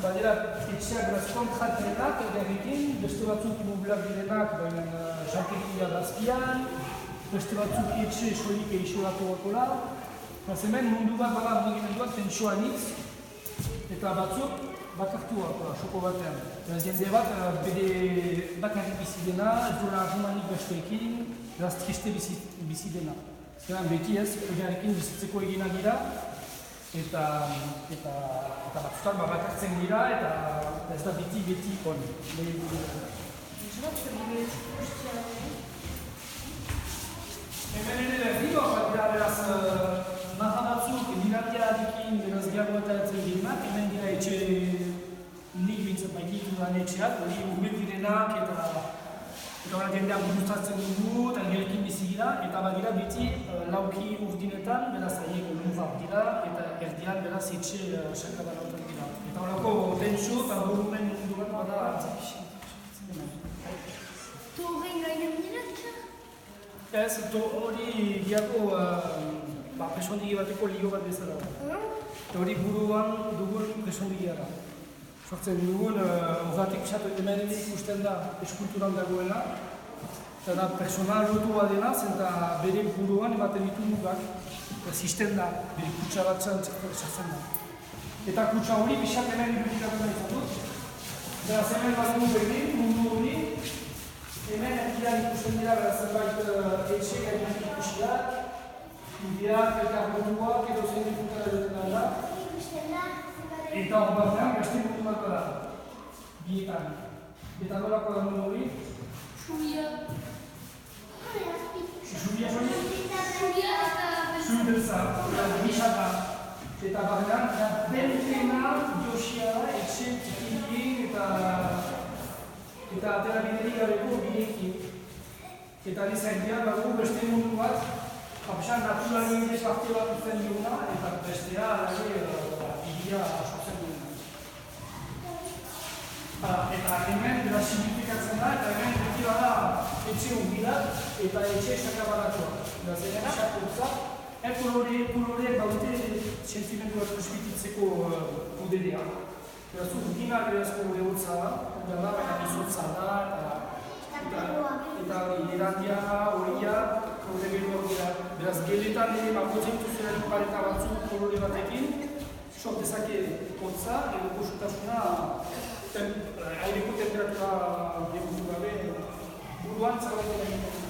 badira etxeak beraz kontratenak egarrikin, beste batzuk moblak direnak, baina janteria bazkian, beste batzuk etxe solik isolatu bakola. Hemen mundu bat bada mugimenduak tentsioa nitz, eta batzuk bakartuak, soko batean. Jende bat, bere bakarrik bizi dena, ez duela humanik besteekin, beraz triste bizi dena. Zeran beti ez, egarrikin bizitzeko eginak dira, eta batzutan bakartzen dira, eta ez da beti hori. Hemen ere berdino, beraz, naha batzuk dirabiarekin beraz gehiagoetatzen direnak, hemen dira etxe nik bintzat baitik dudan etxeak, hori urbil direnak eta jendea buruztatzen dugu, eta gerekin bizi gira, eta badira beti lauki urdinetan, beraz haiek lurrak dira, eta erdian beraz etxe sakaban autan dira. Eta horako tentsio eta volumen mundu bat bada antzapixen. Torrein gainen dira, dira? Ez, hori gehiago presondigi bateko lio bat bezala. Hori buruan dugun presondigia da. Sortzen dugun, horretik pixatu hemen ikusten da eskulturan dagoela. Eta da personal lotu badena, eta bere buruan ematen ditu mugak. Zisten da, bere kutsa bat sartzen da. Eta kutsa hori pixak hemen irudikatu nahi zatut. Beraz hemen bat dugu berdin, mundu hori. Hemen erdian ikusten dira zenbait etxe gainak ikusiak. Ideak eta botuak edo zein dikuntara joten da. Eta hor batean beste mundu bat da. Bietan. Eta nolako da mundu hori? Subia. Subia hori? Subia eta... Subia eta gisa. Eta barnean, bentena josia da, etxe txikilien eta atera biderik gabeko bideekin. Eta nizaitia dago beste mundu bat, Papesan naturali ere parte bat uzten duguna, eta bestea hiria sortzen duguna. Eta hemen beraz simplifikatzen da, eta hemen beti bada etxe ungidak eta etxe sakabarakoa. Beraz hemen esakurtza, kulore baute sentimendu bat espititzeko kuderea. Beraz urginak beraz kolore hotza da, baina izotza da, eta irandia, horia, kolore gehiago dira. Beraz, geletan ere bakotzen duzuen pareta batzuk kolore batekin, sok dezake hotza, edo kosutasuna, aireko temperatura debutu gabe, buruan zabalatu da.